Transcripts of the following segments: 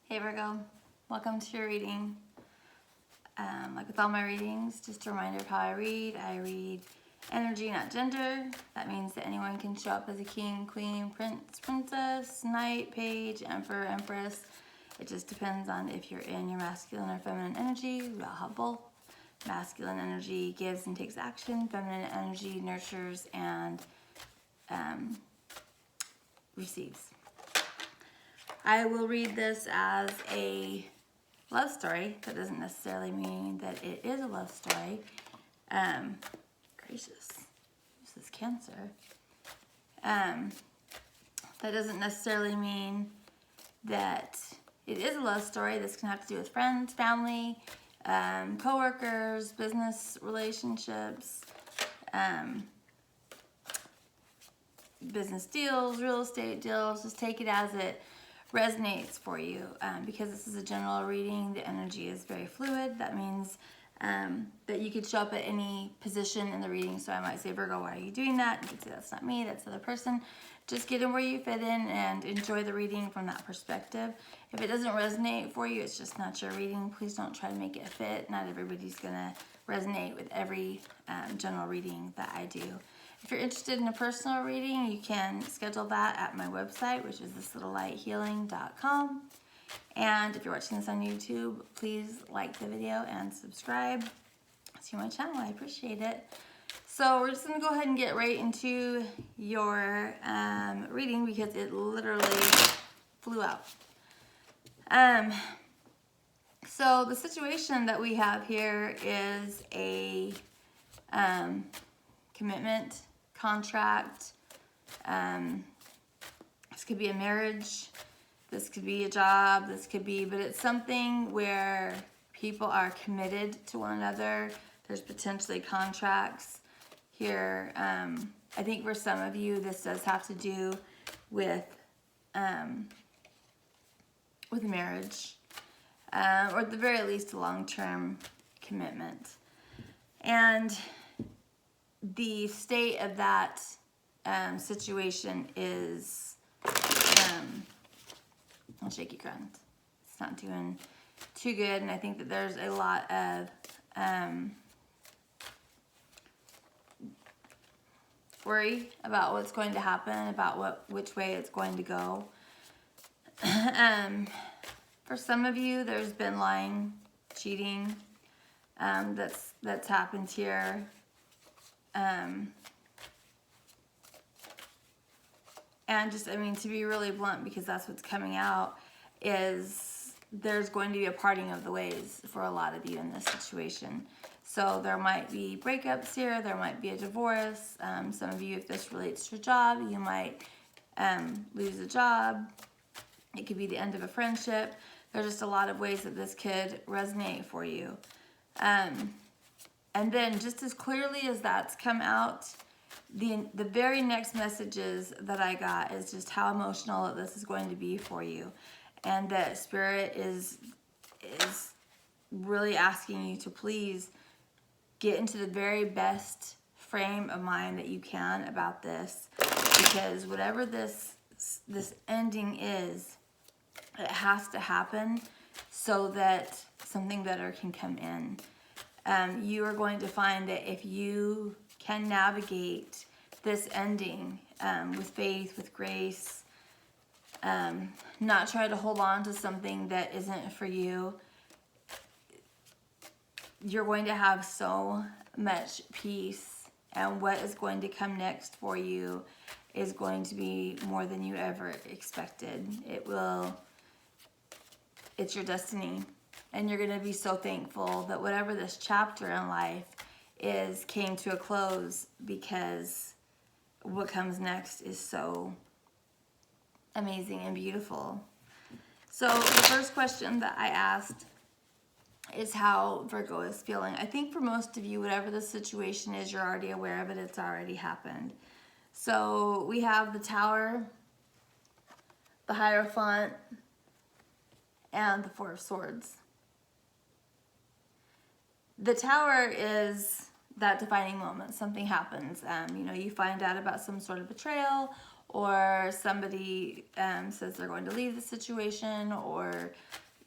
Hey Virgo, welcome to your reading. Like with all my readings, just a reminder of how I read energy, not gender. That means that anyone can show up as a king, queen, prince, princess, knight, page, emperor, empress. It just depends on if you're in your masculine or feminine energy. We all have both. Masculine energy gives and takes action. Feminine energy nurtures and receives. I will read this as a love story. That doesn't necessarily mean that it is a love story. Gracious, this is Cancer. That doesn't necessarily mean that it is a love story. This can have to do with friends, family, co-workers, business relationships, business deals, real estate deals. Just take it as it resonates for you. Because this is a general reading, the energy is very fluid. That means that you could show up at any position in the reading. So I might say, Virgo, why are you doing that? You could say, that's not me, that's the other person. Just get in where you fit in and enjoy the reading from that perspective. If it doesn't resonate for you, it's just not your reading. Please don't try to make it fit. Not everybody's gonna resonate with every general reading that I do. If you're interested in a personal reading, you can schedule that at my website, which is thislittlelighealing.com. And if you're watching this on YouTube, please like the video and subscribe to my channel. I appreciate it. So we're just going to go ahead and get right into your reading because it literally flew out. So the situation that we have here is a commitment, contract. This could be a marriage. This could be a job. This could be, but it's something where people are committed to one another. There's potentially contracts here. I think for some of you, this does have to do with marriage, or at the very least, a long-term commitment. And the state of that situation is a shaky ground. It's not doing too good, and I think that there's a lot of worry about what's going to happen, about which way it's going to go. For some of you, there's been lying, cheating, that's happened here. And just, I mean, to be really blunt, because that's what's coming out, is there's going to be a parting of the ways for a lot of you in this situation. So there might be breakups here, there might be a divorce. Some of you, if this relates to a job, you might lose a job. It could be the end of a friendship. There's just a lot of ways that this could resonate for you. And then just as clearly as that's come out, the very next messages that I got is just how emotional this is going to be for you. And that Spirit is really asking you to please get into the very best frame of mind that you can about this. Because whatever this ending is, it has to happen so that something better can come in. You are going to find that if you can navigate this ending with faith, with grace, not try to hold on to something that isn't for you, you're going to have so much peace, and what is going to come next for you is going to be more than you ever expected. It's your destiny. And you're going to be so thankful that whatever this chapter in life is came to a close, because what comes next is so amazing and beautiful. So the first question that I asked is how Virgo is feeling. I think for most of you, whatever the situation is, you're already aware of it. It's already happened. So we have the Tower, the Hierophant, and the Four of Swords. The Tower is that defining moment. Something happens. You find out about some sort of betrayal, or somebody says they're going to leave the situation, or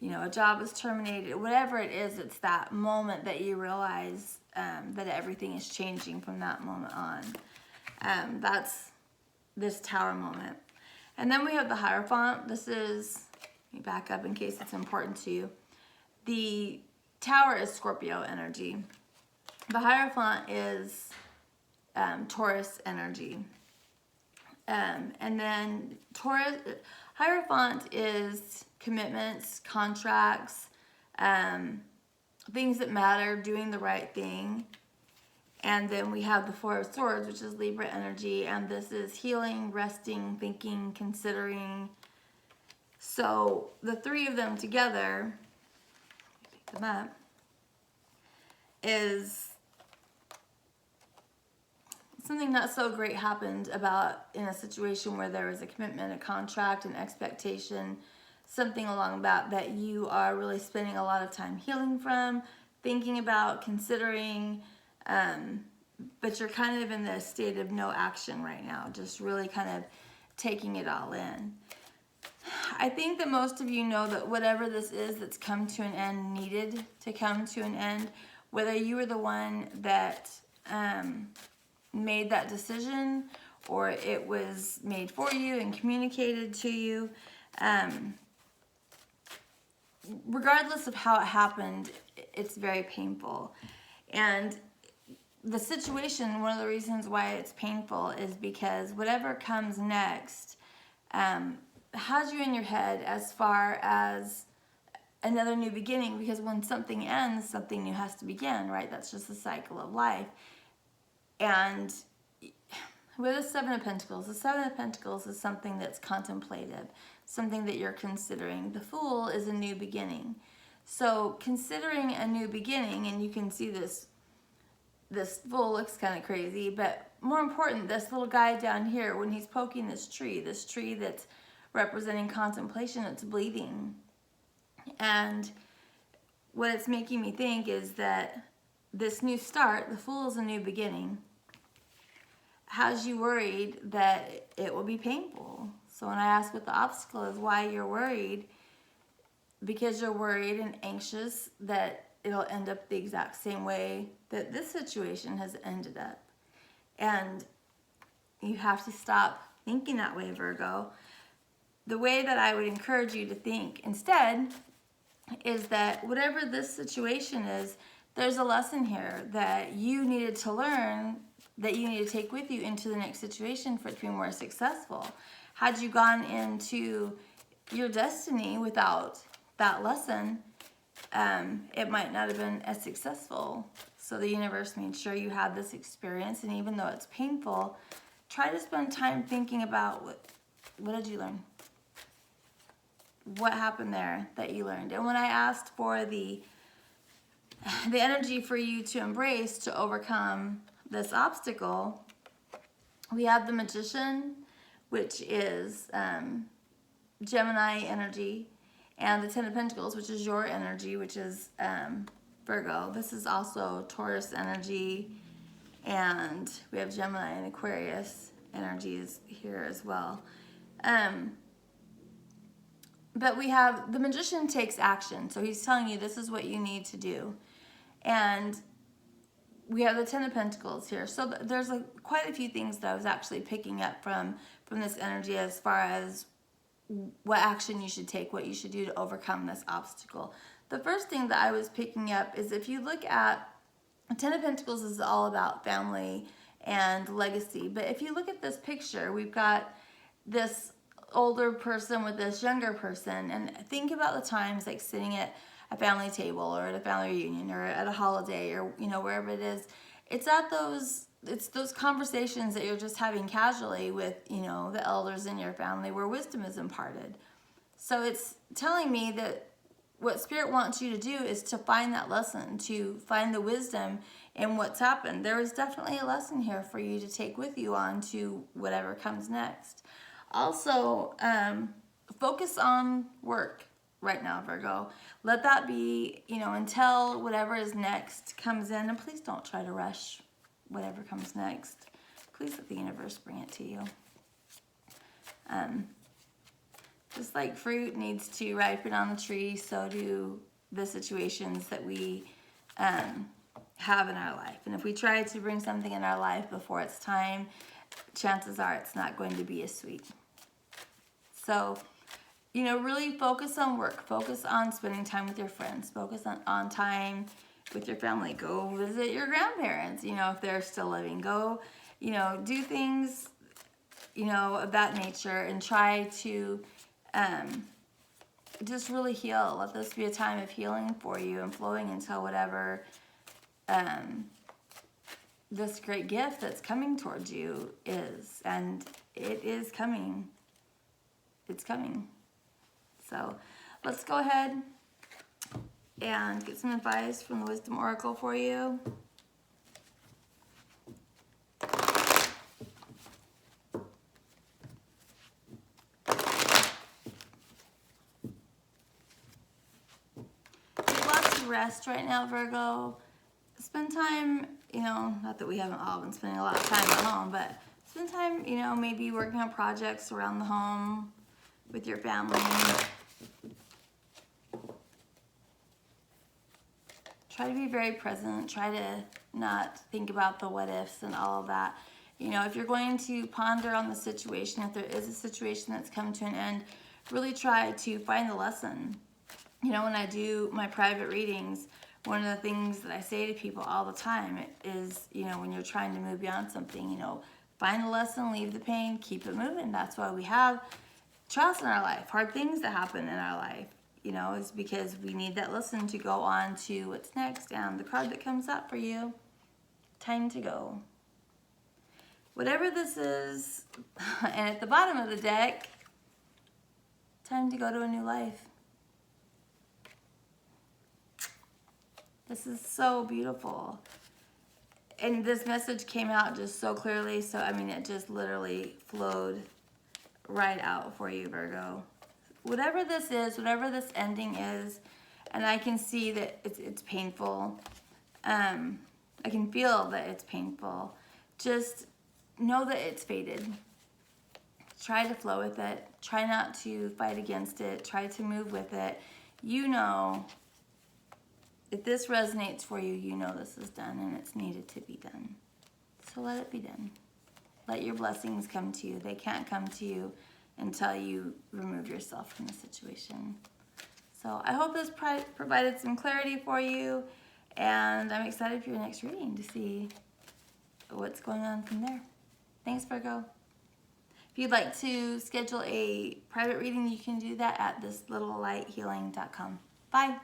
a job is terminated. Whatever it is, it's that moment that you realize that everything is changing from that moment on. That's this Tower moment. And then we have the Hierophant. This is, let me back up in case it's important to you. The Tower is Scorpio energy. The Hierophant is Taurus energy. And then Hierophant is commitments, contracts, things that matter, doing the right thing. And then we have the Four of Swords, which is Libra energy, and this is healing, resting, thinking, considering. So the three of them together, pick them up, is something not so great happened about in a situation where there was a commitment, a contract, an expectation, something along that you are really spending a lot of time healing from, thinking about, considering, but you're kind of in the state of no action right now, just really kind of taking it all in. I think that most of you know that whatever this is that's come to an end needed to come to an end, whether you were the one that made that decision or it was made for you and communicated to you. Regardless of how it happened, it's very painful. And the situation, one of the reasons why it's painful is because whatever comes next has you in your head as far as another new beginning, because when something ends, something new has to begin, right? That's just the cycle of life. And with the Seven of Pentacles is something that's contemplative, something that you're considering. The Fool is a new beginning. So considering a new beginning, and you can see this Fool looks kind of crazy, but more important, this little guy down here, when he's poking this tree that's representing contemplation, it's bleeding. And what it's making me think is that this new start, the Fool is a new beginning, has you worried that it will be painful. So when I ask what the obstacle is, why you're worried, because you're worried and anxious that it'll end up the exact same way that this situation has ended up. And you have to stop thinking that way, Virgo. The way that I would encourage you to think instead is that whatever this situation is, there's a lesson here that you needed to learn, that you need to take with you into the next situation for it to be more successful. Had you gone into your destiny without that lesson, it might not have been as successful. So the universe made sure you had this experience, and even though it's painful, try to spend time thinking about what did you learn? What happened there that you learned? And when I asked for the energy for you to embrace to overcome this obstacle, we have the Magician, which is Gemini energy, and the Ten of Pentacles, which is your energy, which is Virgo. This is also Taurus energy, and we have Gemini and Aquarius energies here as well. But we have the Magician takes action, so he's telling you this is what you need to do. And we have the Ten of Pentacles here. So there's quite a few things that I was actually picking up from this energy as far as what action you should take, what you should do to overcome this obstacle. The first thing that I was picking up is if you look at Ten of Pentacles is all about family and legacy. But if you look at this picture, we've got this older person with this younger person, and think about the times like sitting at a family table or at a family reunion or at a holiday or wherever it is. It's those conversations that you're just having casually with the elders in your family where wisdom is imparted. So it's telling me that what Spirit wants you to do is to find that lesson, to find the wisdom in what's happened. There is definitely a lesson here for you to take with you on to whatever comes next. Also, focus on work right now, Virgo. Let that be, until whatever is next comes in. And please don't try to rush whatever comes next. Please let the universe bring it to you. Just like fruit needs to ripen on the tree, so do the situations that we have in our life. And if we try to bring something in our life before it's time, chances are it's not going to be as sweet. So, you know, really focus on work. Focus on spending time with your friends. Focus on time with your family. Go visit your grandparents, you know, if they're still living. Go, you know, do things, you know, of that nature, and try to just really heal. Let this be a time of healing for you and flowing into whatever this great gift that's coming towards you is. And it is coming. It's coming. So let's go ahead and get some advice from the Wisdom Oracle for you. Get lots of rest right now, Virgo. Spend time, you know, not that we haven't all been spending a lot of time at home, but spend time, you know, maybe working on projects around the home with your family. Try to be very present. Try to not think about the what ifs and all of that. You know, if you're going to ponder on the situation, if there is a situation that's come to an end, really try to find the lesson. You know, when I do my private readings, one of the things that I say to people all the time is, you know, when you're trying to move beyond something, you know, find the lesson, leave the pain, keep it moving. That's why we have trials in our life, hard things that happen in our life. You know, is because we need that lesson to go on to what's next. And the card that comes up for you, time to go. Whatever this is, and at the bottom of the deck, time to go to a new life. This is so beautiful. And this message came out just so clearly. So, I mean, it just literally flowed right out for you, Virgo. Whatever this is, whatever this ending is, and I can see that it's painful. I can feel that it's painful. Just know that it's fated. Try to flow with it. Try not to fight against it. Try to move with it. You know, if this resonates for you, you know this is done and it's needed to be done. So let it be done. Let your blessings come to you. They can't come to you until you remove yourself from the situation. So I hope this provided some clarity for you, and I'm excited for your next reading to see what's going on from there. Thanks, Virgo. If you'd like to schedule a private reading, you can do that at thislittlelighealing.com. Bye.